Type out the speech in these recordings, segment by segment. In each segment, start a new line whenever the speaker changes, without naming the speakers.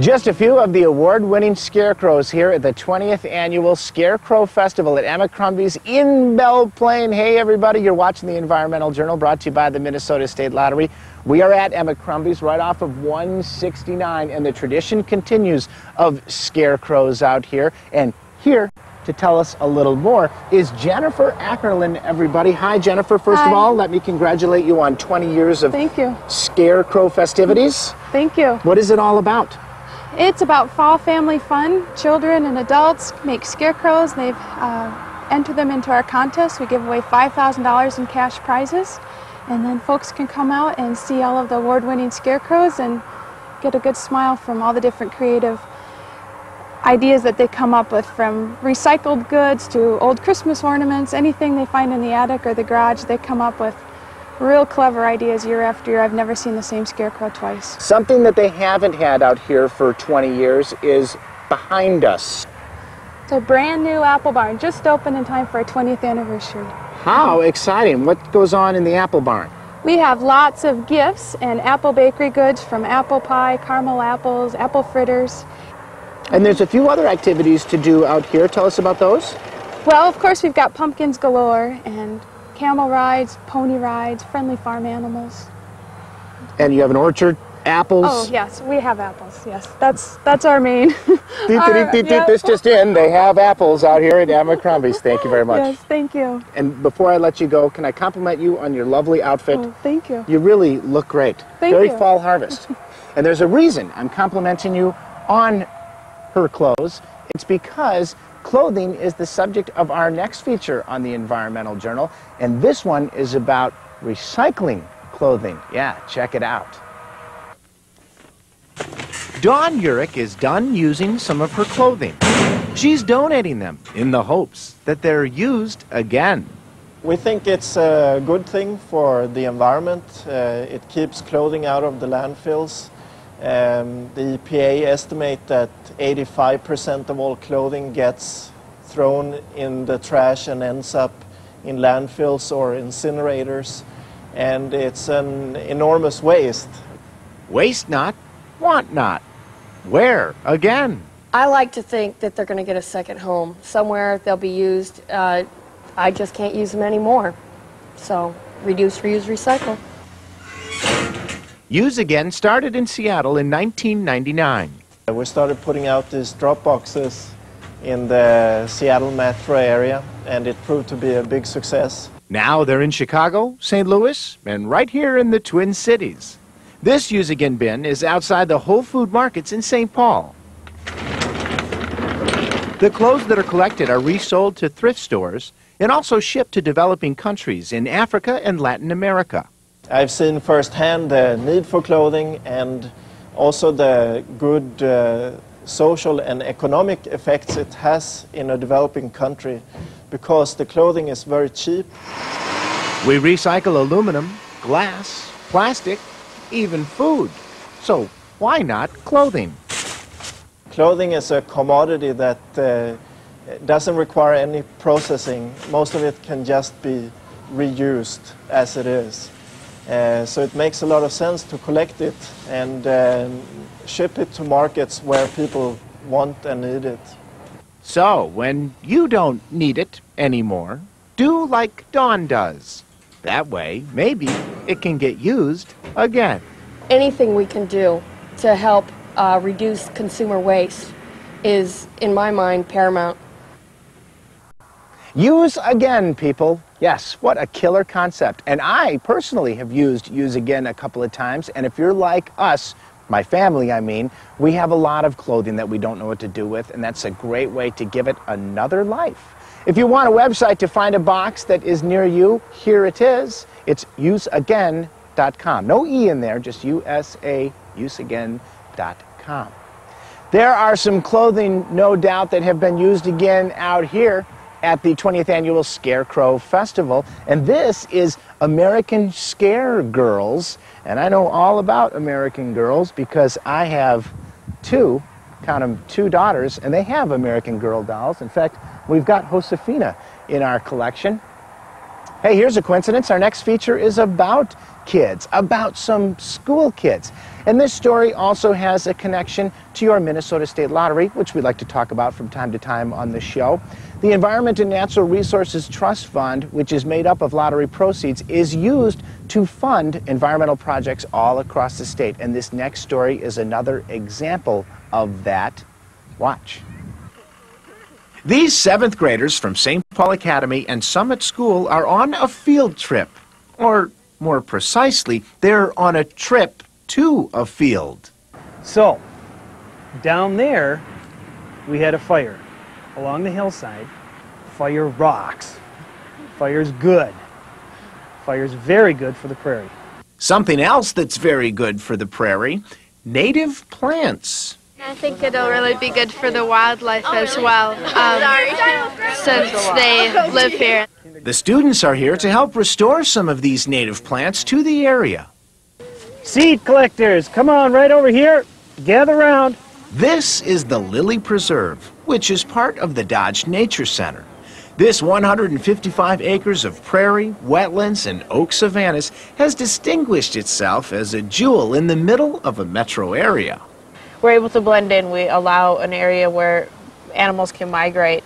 Just a few of the award-winning scarecrows here at the 20th Annual Scarecrow Festival at Abercrombie's in Belle Plaine. Hey everybody, you're watching the Environmental Journal brought to you by the Minnesota State Lottery. We are at Abercrombie's right off of 169, and the tradition continues of scarecrows out here. And here to tell us a little more is Jennifer Ackerlin, everybody. Hi Jennifer, first of all, let me congratulate you on 20 years of scarecrow festivities.
Thank you.
What is it all about?
It's about fall family fun. Children and adults make scarecrows. They've entered them into our contest. We give away $5,000 in cash prizes. And then folks can come out and see all of the award-winning scarecrows and get a good smile from all the different creative ideas that they come up with, from recycled goods to old Christmas ornaments, anything they find in the attic or the garage. They come up with real clever ideas year after year. I've never seen the same scarecrow twice.
Something that they haven't had out here for 20 years is behind us.
It's a brand new apple barn, just opened in time for our 20th anniversary.
How exciting. What goes on in the apple barn?
We have lots of gifts and apple bakery goods, from apple pie, caramel apples, apple fritters.
And there's a few other activities to do out here. Tell us about those.
Well, of course, we've got pumpkins galore and camel rides, pony rides, friendly farm animals.
And you have an orchard, apples?
Oh, yes, we have apples, yes. That's our main.
This just in, they have apples out here at Abercrombie's. Thank you very much.
Yes, thank you.
And before I let you go, can I compliment you on your lovely outfit?
Oh, thank you.
You really look great.
Thank
Very
you.
fall harvest. And there's a reason I'm complimenting you on her clothes. It's because clothing is the subject of our next feature on the Environmental Journal, and this one is about recycling clothing. Yeah, check it out. Dawn Urich is done using some of her clothing. She's donating them in the hopes that they're used again.
We think it's a good thing for the environment. It keeps clothing out of the landfills. The EPA estimate that 85% of all clothing gets thrown in the trash and ends up in landfills or incinerators, and it's an enormous waste.
Waste not, want not. Where again?
I like to think that they're going to get a second home. Somewhere they'll be used. I just can't use them anymore. So reduce, reuse, recycle.
Use Again started in Seattle in 1999.
We started putting out these drop boxes in the Seattle metro area, and it proved to be a big success.
Now they're in Chicago, St. Louis, and right here in the Twin Cities. This Use Again bin is outside the Whole Food Markets in St. Paul. The clothes that are collected are resold to thrift stores and also shipped to developing countries in Africa and Latin America.
I've seen firsthand the need for clothing and also the good social and economic effects it has in a developing country, because the clothing is very cheap.
We recycle aluminum, glass, plastic, even food. So why not clothing?
Clothing is a commodity that doesn't require any processing. Most of it can just be reused as it is. So it makes a lot of sense to collect it and ship it to markets where people want and need it.
So when you don't need it anymore, do like Dawn does. That way, maybe it can get used again.
Anything we can do to help reduce consumer waste is, in my mind, paramount.
Use Again, people. Yes, what a killer concept. And I personally have used Use Again a couple of times, and if you're like us, my family I mean, we have a lot of clothing that we don't know what to do with, and that's a great way to give it another life. If you want a website to find a box that is near you, here it is. It's useagain.com. No E in there, just USA, useagain.com. There are some clothing, no doubt, that have been used again out here at the 20th Annual Scarecrow Festival, and this is American Scare Girls, and I know all about American Girls because I have two daughters, and they have American Girl dolls. In fact, we've got Josefina in our collection, Hey, here's a coincidence. Our next feature is about kids, about some school kids. And this story also has a connection to your Minnesota State Lottery, which we like to talk about from time to time on the show. The Environment and Natural Resources Trust Fund, which is made up of lottery proceeds, is used to fund environmental projects all across the state. And this next story is another example of that. Watch. These 7th graders from St. Paul Academy and Summit School are on a field trip. Or more precisely, they're on a trip to a field.
So, down there, we had a fire. Along the hillside, fire rocks. Fire's good. Fire's very good for the prairie.
Something else that's very good for the prairie, native plants.
I think it'll really be good for the wildlife as well, since they live here.
The students are here to help restore some of these native plants to the area.
Seed collectors, come on right over here. Gather around.
This is the Lily Preserve, which is part of the Dodge Nature Center. This 155 acres of prairie, wetlands, and oak savannas has distinguished itself as a jewel in the middle of a metro area.
We're able to blend in. We allow an area where animals can migrate,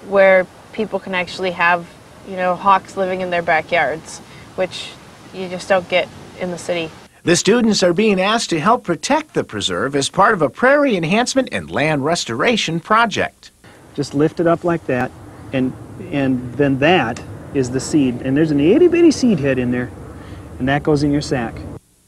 where people can actually have, hawks living in their backyards, which you just don't get in the city.
The students are being asked to help protect the preserve as part of a prairie enhancement and land restoration project.
Just lift it up like that, and then that is the seed. And there's an itty-bitty seed head in there, and that goes in your sack.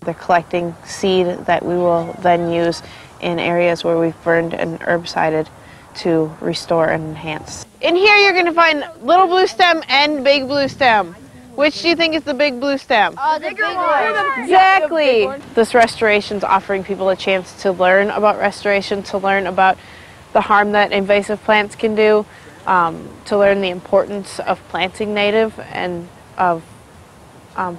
They're collecting seed that we will then use in areas where we've burned and herbicided to restore and enhance. In here you're going to find little blue stem and big blue stem. Which do you think is the big blue stem?
The bigger one.
Exactly. This restoration is offering people a chance to learn about restoration, to learn about the harm that invasive plants can do, to learn the importance of planting native and of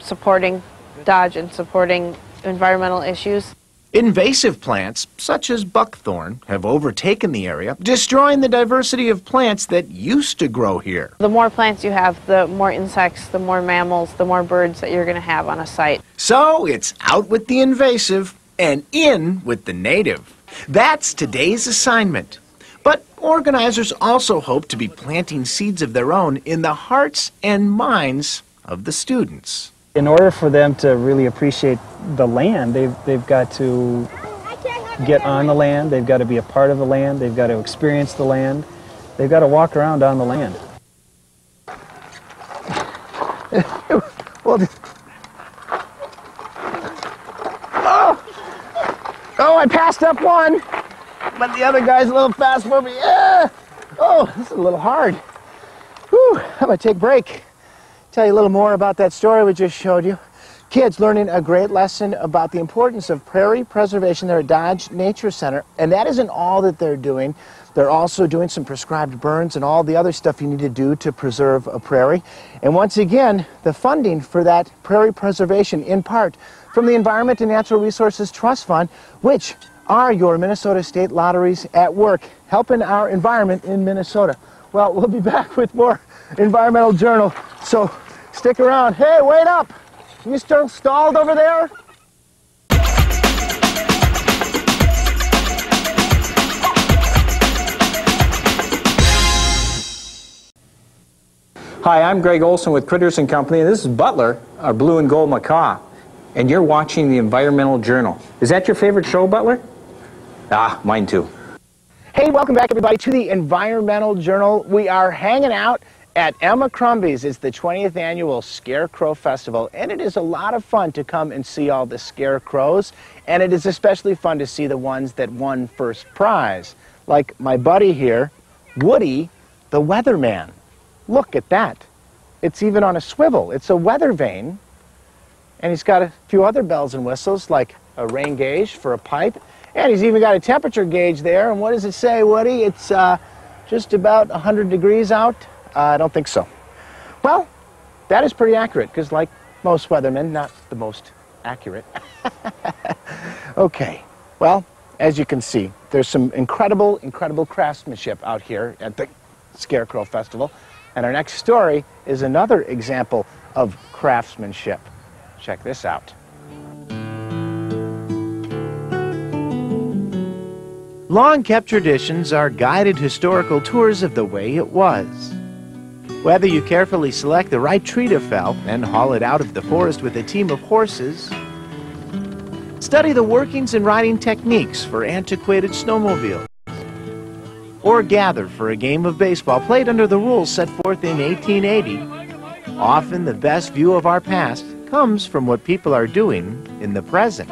supporting Dodge and supporting environmental issues.
Invasive plants, such as buckthorn, have overtaken the area, destroying the diversity of plants that used to grow here.
The more plants you have, the more insects, the more mammals, the more birds that you're going to have on a site.
So it's out with the invasive and in with the native. That's today's assignment. But organizers also hope to be planting seeds of their own in the hearts and minds of the students.
In order for them to really appreciate the land, they've got to get on the land, they've got to be a part of the land, they've got to experience the land, they've got to walk around on the land.
Oh, I passed up one, but the other guy's a little fast for me. Oh, this is a little hard. Whew, I'm going to take a break. Tell you a little more about that story we just showed you. Kids learning a great lesson about the importance of prairie preservation there at Dodge Nature Center. And that isn't all that they're doing. They're also doing some prescribed burns and all the other stuff you need to do to preserve a prairie. And once again, the funding for that prairie preservation in part from the Environment and Natural Resources Trust Fund, which are your Minnesota State Lotteries at work, helping our environment in Minnesota. Well, we'll be back with more Environmental Journal, so stick around. Hey, wait up! You still stalled over there?
Hi, I'm Greg Olson with Critters & Company, and this is Butler, our blue and gold macaw, and you're watching the Environmental Journal. Is that your favorite show, Butler? Ah, mine too.
Hey, welcome back everybody to the Environmental Journal. We are hanging out at Emma Crumby's. It's the 20th annual Scarecrow Festival, and it is a lot of fun to come and see all the scarecrows, and it is especially fun to see the ones that won first prize, like my buddy here, Woody the Weatherman. Look at that. It's even on a swivel. It's a weather vane, and he's got a few other bells and whistles, like a rain gauge for a pipe, and he's even got a temperature gauge there. And what does it say, Woody? It's just about 100 degrees out? I don't think so. Well, that is pretty accurate, because like most weathermen, not the most accurate. Okay, well, as you can see, there's some incredible craftsmanship out here at the Scarecrow Festival. And our next story is another example of craftsmanship. Check this out. Long-kept traditions are guided historical tours of the way it was. Whether you carefully select the right tree to fell and haul it out of the forest with a team of horses, study the workings and riding techniques for antiquated snowmobiles, or gather for a game of baseball played under the rules set forth in 1880, often the best view of our past comes from what people are doing in the present.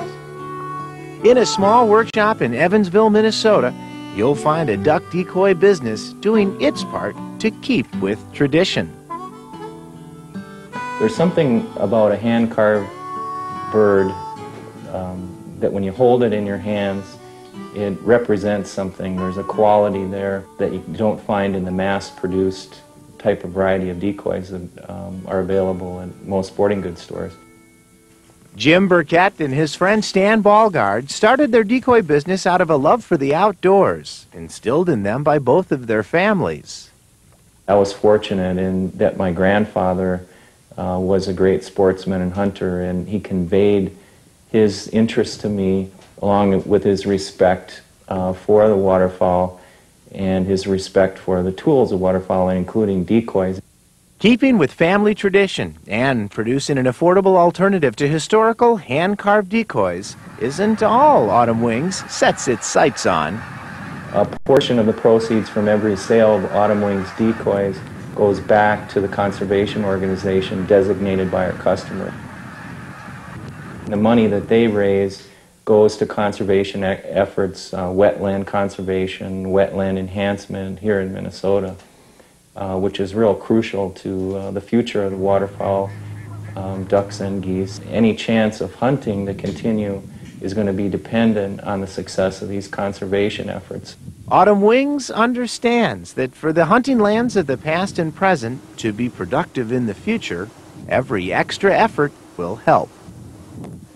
In a small workshop in Evansville, Minnesota, you'll find a duck decoy business doing its part to keep with tradition.
There's something about a hand-carved bird that when you hold it in your hands, it represents something. There's a quality there that you don't find in the mass-produced type of variety of decoys that are available in most sporting goods stores.
Jim Burkett and his friend Stan Ballgard started their decoy business out of a love for the outdoors, instilled in them by both of their families.
I was fortunate in that my grandfather was a great sportsman and hunter, and he conveyed his interest to me along with his respect for the waterfowl and his respect for the tools of waterfowling, including decoys.
Keeping with family tradition and producing an affordable alternative to historical hand-carved decoys isn't all Autumn Wings sets its sights on.
A portion of the proceeds from every sale of Autumn Wings decoys goes back to the conservation organization designated by our customer. The money that they raise goes to conservation efforts, wetland conservation, wetland enhancement here in Minnesota, which is real crucial to the future of the waterfowl, ducks and geese. Any chance of hunting to continue is going to be dependent on the success of these conservation efforts.
Autumn Wings understands that for the hunting lands of the past and present to be productive in the future, every extra effort will help.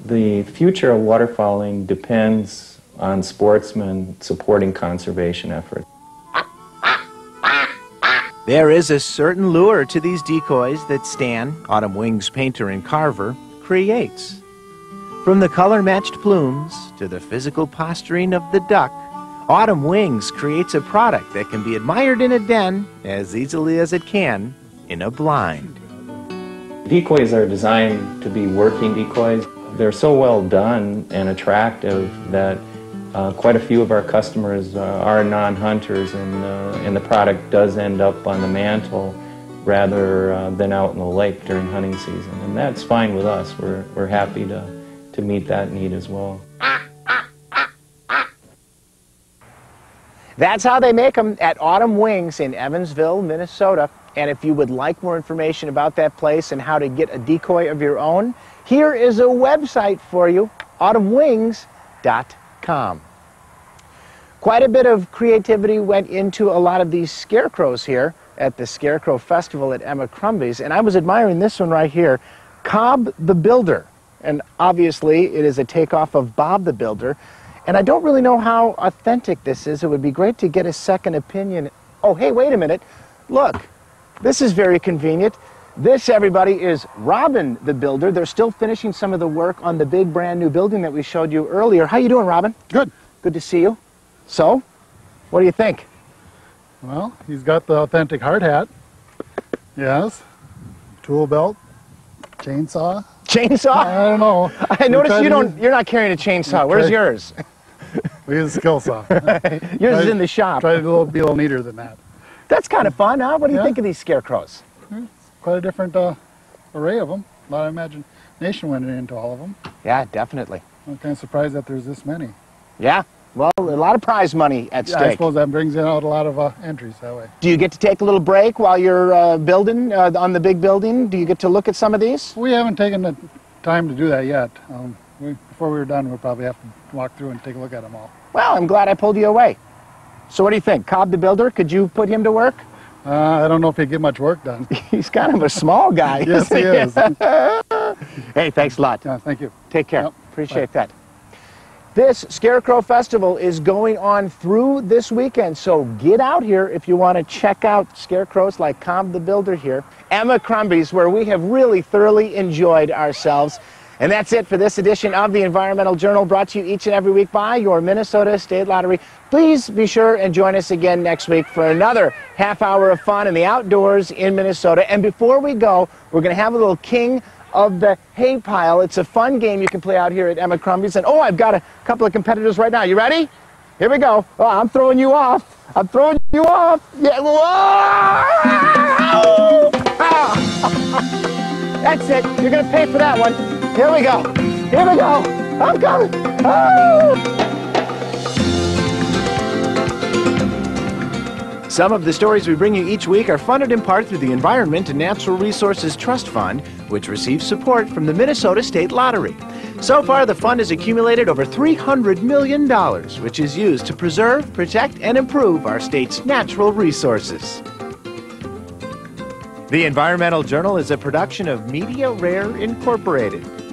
The future of waterfowling depends on sportsmen supporting conservation efforts.
There is a certain lure to these decoys that Stan, Autumn Wings painter and carver, creates. From the color-matched plumes to the physical posturing of the duck, Autumn Wings creates a product that can be admired in a den as easily as it can in a blind.
Decoys are designed to be working decoys. They're so well done and attractive that quite a few of our customers are non-hunters, and the product does end up on the mantle rather than out in the lake during hunting season. And that's fine with us. We're happy to meet that need as well.
That's how they make them at Autumn Wings in Evansville, Minnesota. And if you would like more information about that place and how to get a decoy of your own, here is a website for you, autumnwings.com. Quite a bit of creativity went into a lot of these scarecrows here at the Scarecrow Festival at Emma Crumby's, and I was admiring this one right here, Cobb the Builder. And obviously it is a takeoff of Bob the Builder. And I don't really know how authentic this is. It would be great to get a second opinion. Oh, hey, wait a minute. Look, this is very convenient. This, everybody, is Robin the Builder. They're still finishing some of the work on the big brand new building that we showed you earlier. How you doing, Robin?
Good.
Good to see you. So, what do you think?
Well, he's got the authentic hard hat. Yes. Tool belt. Chainsaw.
Chainsaw?
I don't know.
I noticed you're not carrying a chainsaw. Where's yours?
We use a skill saw.
Yours is in the shop.
Try to be a little neater than that.
That's kind of fun, huh? What do you think of these scarecrows?
Quite a different array of them. A lot of imagination went into all of them.
Yeah, definitely.
I'm kind of surprised that there's this many.
Yeah, well, a lot of prize money at stake.
I suppose that brings out a lot of entries that way.
Do you get to take a little break while you're building on the big building? Do you get to look at some of these?
We haven't taken the time to do that yet. Before we were done, we'll probably have to walk through and take a look at them all.
Well, I'm glad I pulled you away. So what do you think? Cobb the Builder, could you put him to work?
I don't know if he'd get much work done.
He's kind of a small guy.
Yes, he is.
Hey, thanks a lot.
Yeah, thank you.
Take care.
Yep.
Appreciate that. This Scarecrow Festival is going on through this weekend, so get out here if you want to check out scarecrows like Cobb the Builder here. Emma Crumby's, where we have really thoroughly enjoyed ourselves. And that's it for this edition of the Environmental Journal, brought to you each and every week by your Minnesota State Lottery. Please be sure and join us again next week for another half hour of fun in the outdoors in Minnesota. And before we go, we're going to have a little King of the Hay Pile. It's a fun game you can play out here at Emma Crumby's. And oh, I've got a couple of competitors right now. You ready? Here we go. Oh, I'm throwing you off. I'm throwing you off. Yeah. Whoa! That's it. You're going to pay for that one. Here we go. Here we go. I'm coming. Oh! Some of the stories we bring you each week are funded in part through the Environment and Natural Resources Trust Fund, which receives support from the Minnesota State Lottery. So far, the fund has accumulated over $300 million, which is used to preserve, protect, and improve our state's natural resources. The Environmental Journal is a production of Media Rare Incorporated.